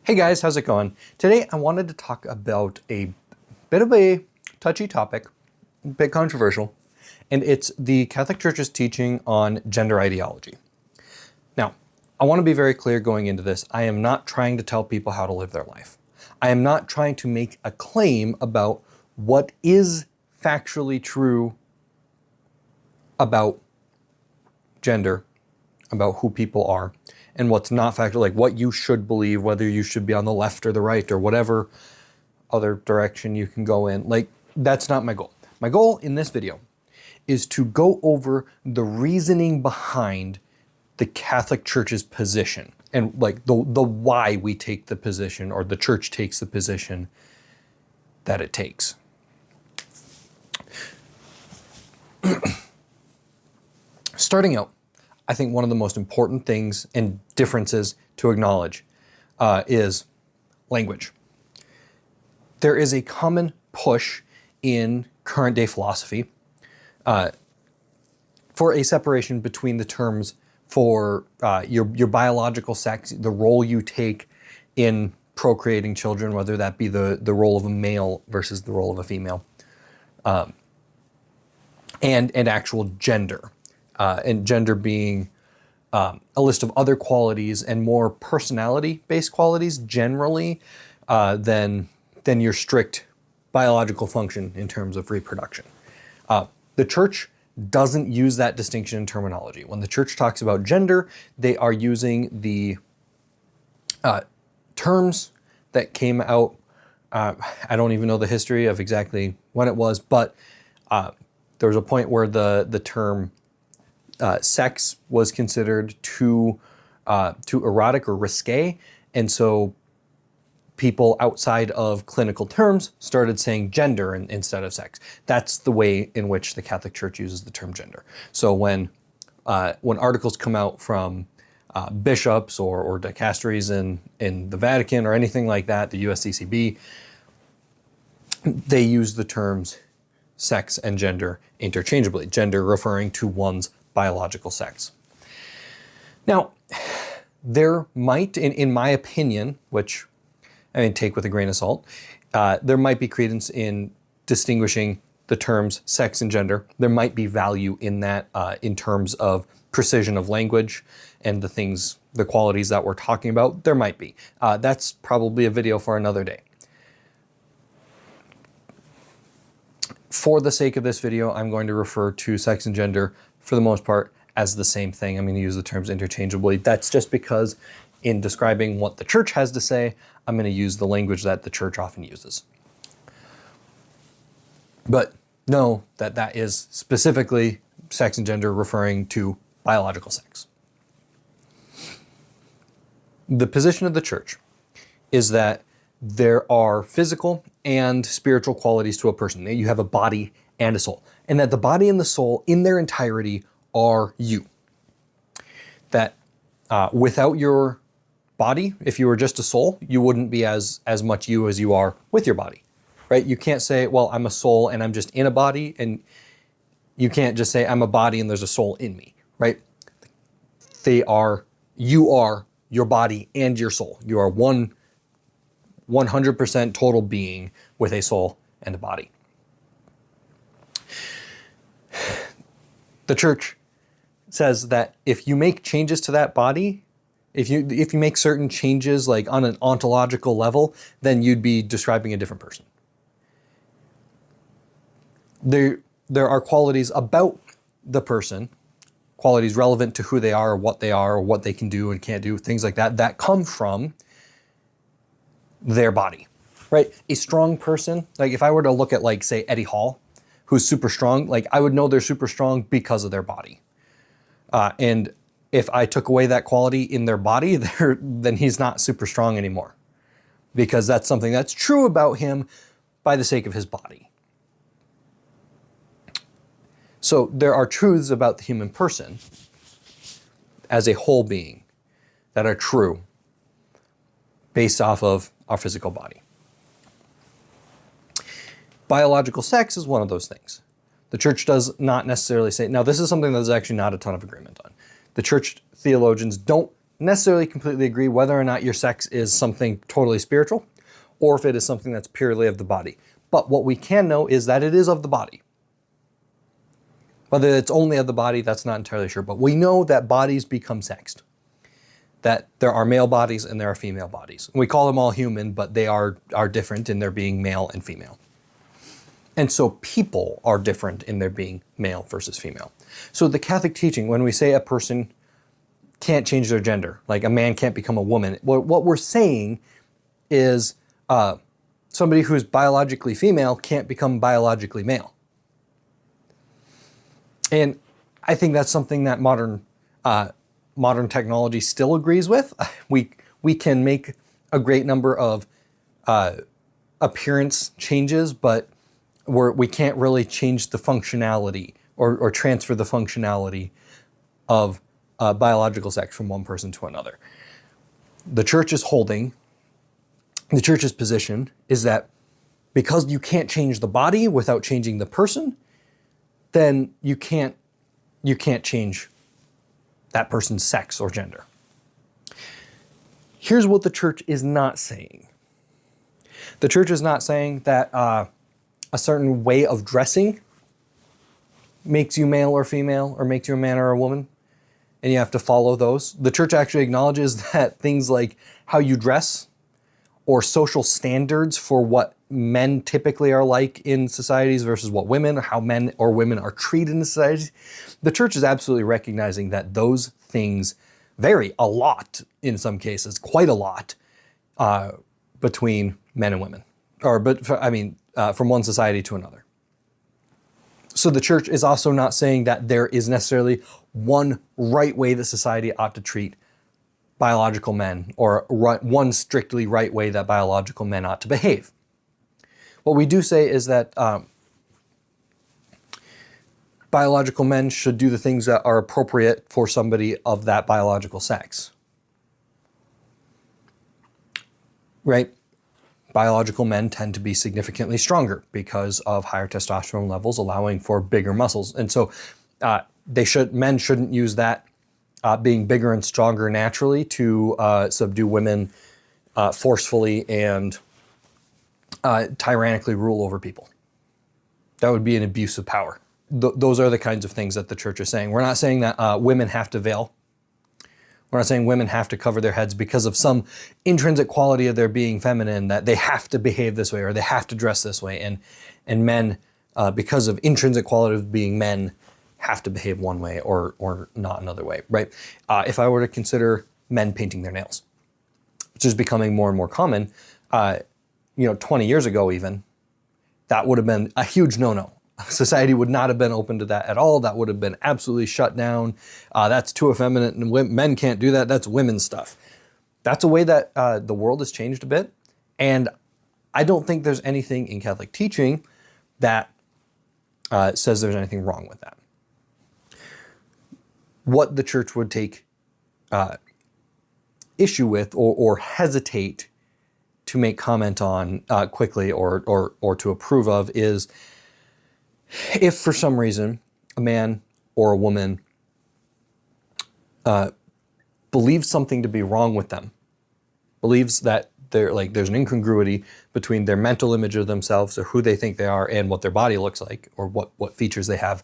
Hey guys, how's it going? Today I wanted to talk about a bit of a touchy topic, a bit controversial, and it's the Catholic Church's teaching on gender ideology. Now, I want to be very clear going into this. I am not trying to tell people how to live their life. I am not trying to make a claim about what is factually true about gender, about who people are, and what's not factual, like what you should believe, whether you should be on the left or the right or whatever other direction you can go in. Like, that's not my goal. My goal in this video is to go over the reasoning behind the Catholic Church's position and like the why we take the position, or the church takes the position that it takes. Starting out, I think one of the most important things and differences to acknowledge is language. There is a common push in current day philosophy for a separation between the terms for your biological sex, the role you take in procreating children, whether that be the role of a male versus the role of a female, and actual gender. And gender being a list of other qualities and more personality-based qualities generally than your strict biological function in terms of reproduction. The church doesn't use that distinction in terminology. When the church talks about gender, they are using the terms that came out. I don't even know the history of exactly when it was, but there was a point where the term sex was considered too erotic or risque, and so people outside of clinical terms started saying gender instead of sex. That's the way in which the Catholic Church uses the term gender. So when articles come out from bishops or dicasteries in the Vatican or anything like that, the USCCB, they use the terms sex and gender interchangeably. Gender referring to one's biological sex. Now, there might, in my opinion, which I mean, take with a grain of salt, there might be credence in distinguishing the terms sex and gender. There might be value in that in terms of precision of language and the qualities that we're talking about. There might be. That's probably a video for another day. For the sake of this video, I'm going to refer to sex and gender for the most part as the same thing. I'm going to use the terms interchangeably. That's just because in describing what the church has to say, I'm going to use the language that the church often uses. But know that that is specifically sex and gender referring to biological sex. The position of the church is that there are physical and spiritual qualities to a person. That you have a body and a soul. And that the body and the soul in their entirety are you. That without your body, if you were just a soul, you wouldn't be as much you as you are with your body, right? You can't say, well, I'm a soul and I'm just in a body, and you can't just say I'm a body and there's a soul in me, right? You are your body and your soul. You are 100% total being with a soul and a body. The church says that if you make changes to that body, if you make certain changes like on an ontological level, then you'd be describing a different person. There are qualities about the person, qualities relevant to who they are or what they can do and can't do, things like that, that come from their body, right? A strong person, like if I were to look at like, say, Eddie Hall, who's super strong, like I would know they're super strong because of their body. And if I took away that quality in their body, then he's not super strong anymore, because that's something that's true about him by the sake of his body. So there are truths about the human person as a whole being that are true based off of our physical body. Biological sex is one of those things. The church does not necessarily say, now this is something that there's actually not a ton of agreement on. The church theologians don't necessarily completely agree whether or not your sex is something totally spiritual or if it is something that's purely of the body. But what we can know is that it is of the body. Whether it's only of the body, that's not entirely sure. But we know that bodies become sexed. That there are male bodies and there are female bodies. We call them all human, but they are different in their being male and female. And so people are different in their being male versus female. So the Catholic teaching, when we say a person can't change their gender, like a man can't become a woman, what we're saying is somebody who's biologically female can't become biologically male. And I think that's something that modern technology still agrees with. We can make a great number of appearance changes, but we can't really change the functionality or transfer the functionality of biological sex from one person to another. The church's position is that because you can't change the body without changing the person, then you can't change that person's sex or gender. Here's what the church is not saying. The church is not saying that a certain way of dressing makes you male or female or makes you a man or a woman, and you have to follow those. The church actually acknowledges that things like how you dress or social standards for what men typically are like in societies versus what women, or how men or women are treated in societies. The church is absolutely recognizing that those things vary a lot, in some cases, quite a lot, between men and women, from one society to another. So the church is also not saying that there is necessarily one right way that society ought to treat biological men, or one strictly right way that biological men ought to behave. What we do say is that biological men should do the things that are appropriate for somebody of that biological sex. Right? Biological men tend to be significantly stronger because of higher testosterone levels, allowing for bigger muscles. And so men shouldn't use that being bigger and stronger naturally to subdue women forcefully and tyrannically rule over people. That would be an abuse of power. Those are the kinds of things that the church is saying. We're not saying that women have to veil. We're not saying women have to cover their heads because of some intrinsic quality of their being feminine, that they have to behave this way or they have to dress this way. And men, because of intrinsic quality of being men, have to behave one way or not another way, right? If I were to consider men painting their nails, which is becoming more and more common, 20 years ago even, that would have been a huge no-no. Society would not have been open to that at all. That would have been absolutely shut down. That's too effeminate, and men can't do that. That's women's stuff. That's a way that the world has changed a bit. And I don't think there's anything in Catholic teaching that says there's anything wrong with that. What the church would take issue with or hesitate to make comment on quickly or to approve of is if for some reason a man or a woman believes something to be wrong with them, believes that there's an incongruity between their mental image of themselves or who they think they are and what their body looks like or what features they have,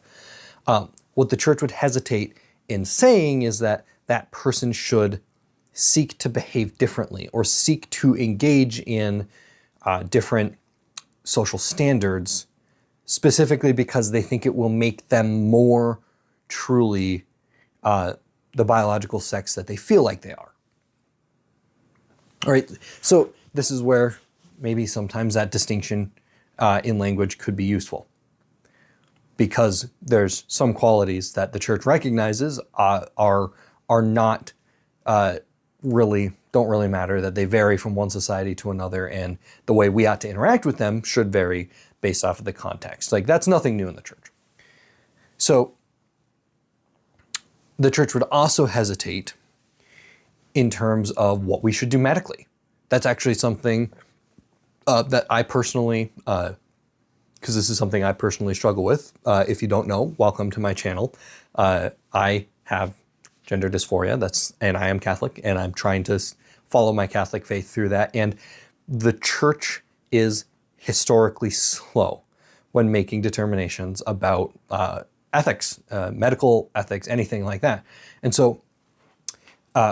what the church would hesitate in saying is that that person should seek to behave differently or seek to engage in different social standards, specifically because they think it will make them more truly the biological sex that they feel like they are. All right, so this is where maybe sometimes that distinction in language could be useful, because there's some qualities that the church recognizes are not don't really matter, that they vary from one society to another, and the way we ought to interact with them should vary based off of the context. That's nothing new in the church. So the church would also hesitate in terms of what we should do medically. That's actually something that I personally, because this is something I personally struggle with. If you don't know, welcome to my channel. I have gender dysphoria. And I am Catholic, and I'm trying to follow my Catholic faith through that. And the church is historically slow when making determinations about ethics, medical ethics, anything like that. And so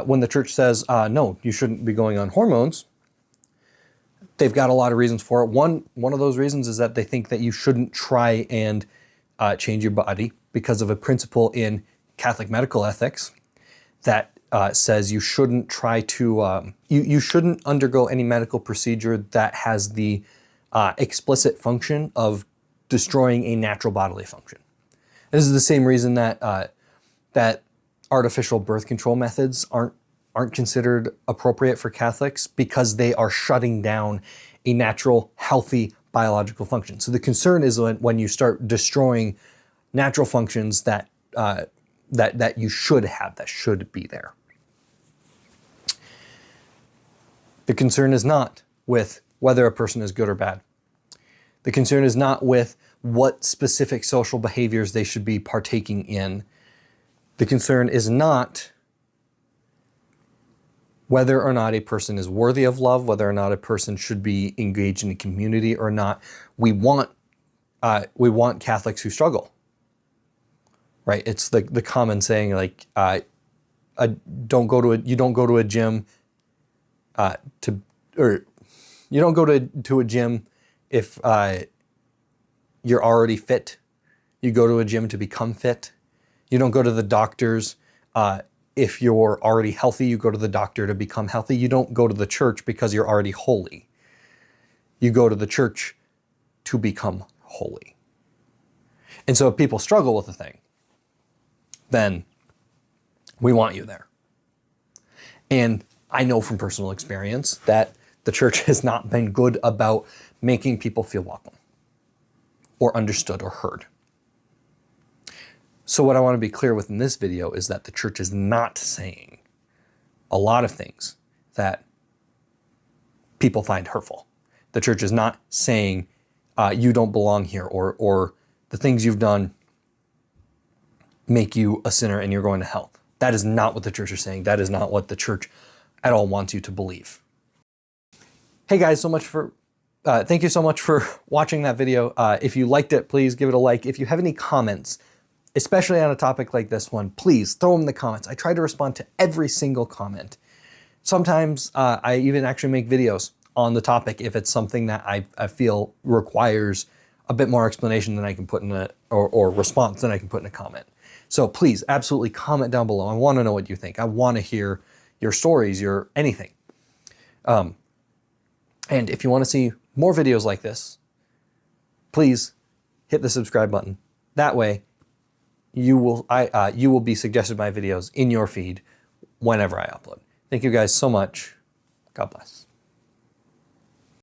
when the church says, no, you shouldn't be going on hormones, they've got a lot of reasons for it. One of those reasons is that they think that you shouldn't try and change your body because of a principle in Catholic medical ethics that says you shouldn't try to, you shouldn't undergo any medical procedure that has the explicit function of destroying a natural bodily function. This is the same reason that that artificial birth control methods aren't considered appropriate for Catholics, because they are shutting down a natural, healthy biological function. So the concern is when you start destroying natural functions that that you should have, that should be there. The concern is not with whether a person is good or bad. The concern is not with what specific social behaviors they should be partaking in. The concern is not whether or not a person is worthy of love, whether or not a person should be engaged in a community or not. We want Catholics who struggle, right? It's the common saying, like, you don't go to a gym you don't go to a gym if you're already fit. You go to a gym to become fit. You don't go to the doctors if you're already healthy. You go to the doctor to become healthy. You don't go to the church because you're already holy. You go to the church to become holy. And so if people struggle with a thing, then we want you there. And I know from personal experience that the church has not been good about making people feel welcome or understood or heard. So what I want to be clear with in this video is that the church is not saying a lot of things that people find hurtful. The church is not saying you don't belong here, or the things you've done make you a sinner and you're going to hell. That is not what the church is saying. That is not what the church at all wants you to believe. Hey guys, thank you so much for watching that video. If you liked it, please give it a like. If you have any comments, especially on a topic like this one, please throw them in the comments. I try to respond to every single comment. Sometimes I even actually make videos on the topic if it's something that I feel requires a bit more explanation than I can put in or response than I can put in a comment. So please, absolutely comment down below. I want to know what you think. I want to hear your stories, your anything. And if you want to see more videos like this, please hit the subscribe button. That way, you will be suggested my videos in your feed whenever I upload. Thank you guys so much. God bless.